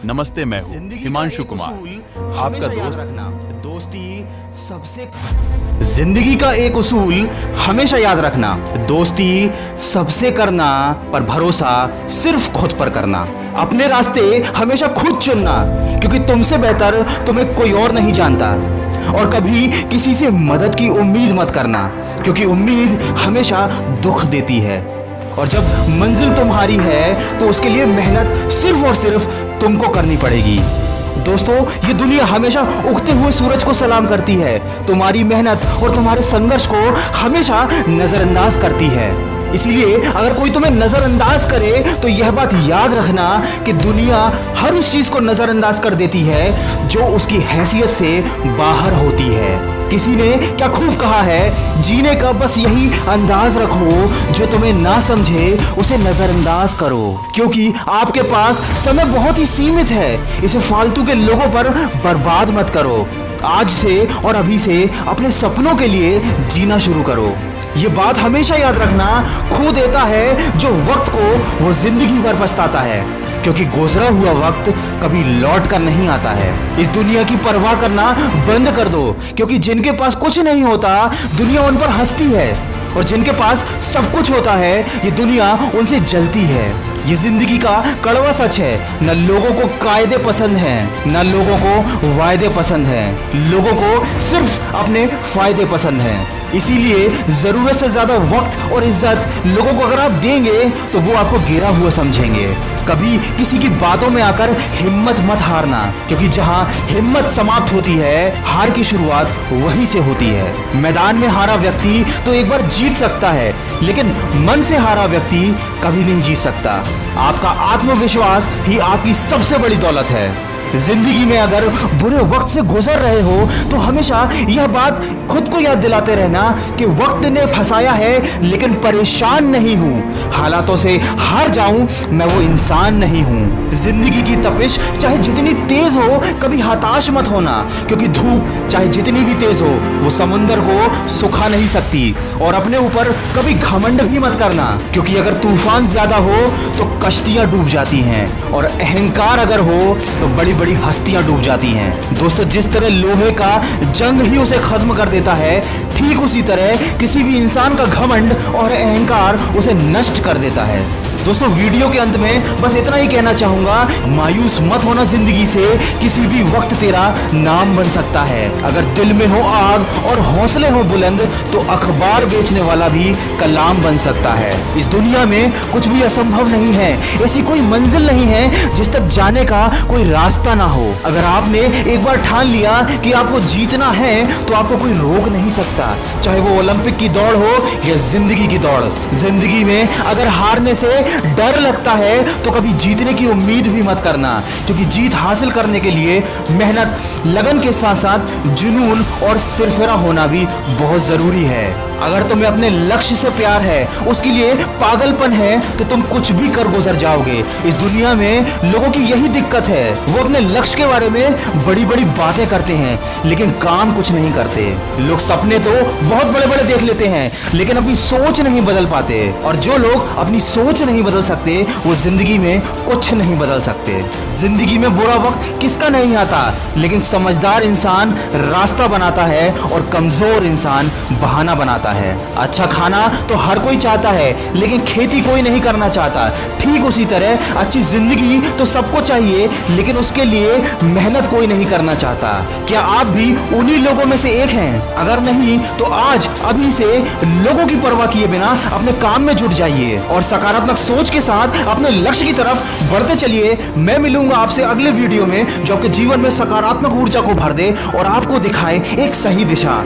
नमस्ते, मैं हूँ हिमांशु कुमार, आपका दोस्त। दोस्ती सबसे जिंदगी का एक उसूल हमेशा याद रखना, दोस्ती सबसे करना पर भरोसा सिर्फ खुद पर करना। अपने रास्ते हमेशा खुद चुनना, क्योंकि तुमसे बेहतर तुम्हें कोई और नहीं जानता। और कभी किसी से मदद की उम्मीद मत करना, क्योंकि उम्मीद हमेशा दुख देती है। और जब मंजिल तुम्हारी है तो उसके लिए मेहनत सिर्फ और सिर्फ तुमको करनी पड़ेगी। दोस्तों, ये दुनिया हमेशा उगते हुए सूरज को सलाम करती है, तुम्हारी मेहनत और तुम्हारे संघर्ष को हमेशा नजरअंदाज करती है। इसीलिए अगर कोई तुम्हें नजरअंदाज करे तो यह बात याद रखना कि दुनिया हर उस चीज को नजरअंदाज कर देती है जो उसकी हैसियत से बाहर होती है। किसी ने क्या खूब कहा है, जीने का बस यही अंदाज रखो, जो तुम्हें ना समझे उसे नजरअंदाज करो, क्योंकि आपके पास समय बहुत ही सीमित है। इसे फालतू के लोगों पर बर्बाद मत करो। आज से और अभी से अपने सपनों के लिए जीना शुरू करो। ये बात हमेशा याद रखना, खो देता है जो वक्त को वो जिंदगी भर पछताता है, क्योंकि गुजरा हुआ वक्त कभी लौट कर नहीं आता है। इस दुनिया की परवाह करना बंद कर दो, क्योंकि जिनके पास कुछ नहीं होता दुनिया उन पर हंसती है, और जिनके पास सब कुछ होता है ये दुनिया उनसे जलती है। ये जिंदगी का कड़वा सच है, न लोगों को कायदे पसंद हैं, न लोगों को वायदे पसंद हैं, लोगों को सिर्फ अपने फायदे पसंद हैं। इसीलिए जरूरत से ज्यादा वक्त और इज्जत लोगों को अगर आप देंगे तो वो आपको गिरा हुआ समझेंगे। कभी किसी की बातों में आकर हिम्मत मत हारना, क्योंकि जहां हिम्मत समाप्त होती है हार की शुरुआत वहीं से होती है। मैदान में हारा व्यक्ति तो एक बार जीत सकता है, लेकिन मन से हारा व्यक्ति कभी नहीं जीत सकता। आपका आत्मविश्वास ही आपकी सबसे बड़ी दौलत है। जिंदगी में अगर बुरे वक्त से गुजर रहे हो तो हमेशा यह बात खुद को याद दिलाते रहना कि वक्त ने फंसाया है, लेकिन परेशान नहीं हूँ। हालातों से हार जाऊं, मैं वो इंसान नहीं हूँ। जिंदगी की तपिश चाहे जितनी तेज हो, कभी हताश मत होना, क्योंकि धूप चाहे जितनी भी तेज हो वो समुंदर को सुखा नहीं सकती। और अपने ऊपर कभी घमंड भी मत करना, क्योंकि अगर तूफान ज्यादा हो तो कश्तियां डूब जाती हैं, और अहंकार अगर हो तो बड़ी बड़ी हस्तियां डूब जाती हैं। दोस्तों, जिस तरह लोहे का जंग ही उसे खत्म कर देता है, ठीक उसी तरह किसी भी इंसान का घमंड और अहंकार उसे नष्ट कर देता है। दोस्तों, वीडियो के अंत में बस इतना ही कहना चाहूंगा, मायूस मत होना जिंदगी से, किसी भी वक्त तेरा नाम बन सकता है। अगर दिल में हो आग और हौसले हो बुलंद तो अखबार बेचने वाला भी कलाम बन सकता है। इस दुनिया में कुछ भी असंभव नहीं है, ऐसी कोई मंजिल नहीं है जिस तक जाने का कोई रास्ता ना हो। अगर आपने एक बार ठान लिया कि आपको जीतना है तो आपको कोई रोक नहीं सकता, चाहे वो ओलंपिक की दौड़ हो या जिंदगी की दौड़। जिंदगी में अगर हारने से डर लगता है तो कभी जीतने की उम्मीद भी मत करना, क्योंकि जीत हासिल करने के लिए मेहनत, लगन के साथ साथ जुनून और सिरफिरा होना भी बहुत जरूरी है। अगर तुम्हें अपने लक्ष्य से प्यार है, उसके लिए पागलपन है, तो तुम कुछ भी कर गुजर जाओगे। इस दुनिया में लोगों की यही दिक्कत है, वो अपने लक्ष्य के बारे में बड़ी बड़ी बातें करते हैं लेकिन काम कुछ नहीं करते। लोग सपने तो बहुत बड़े बड़े देख लेते हैं लेकिन अपनी सोच नहीं बदल पाते, और जो लोग अपनी सोच नहीं बदल सकते वो जिंदगी में कुछ नहीं बदल सकते। जिंदगी में बुरा वक्त किसका नहीं आता, लेकिन समझदार इंसान रास्ता बनाता है और कमजोर इंसान बहाना बनाता है। अच्छा खाना तो हर कोई चाहता है, लेकिन खेती कोई नहीं करना चाहता। ठीक उसी तरह अच्छी जिंदगी तो सबको चाहिए, लेकिन उसके लिए मेहनत कोई नहीं करना चाहता। क्या आप भी उन्हीं लोगों में से एक हैं? अगर नहीं तो आज अभी से लोगों की परवाह किए बिना अपने काम में जुट जाइए और सकारात्मक सोच के साथ अपने लक्ष्य की तरफ बढ़ते चलिए। मैं मिलूंगा आपसे अगले वीडियो में, जो आपके जीवन में सकारात्मक ऊर्जा को भर दे और आपको दिखाए एक सही दिशा।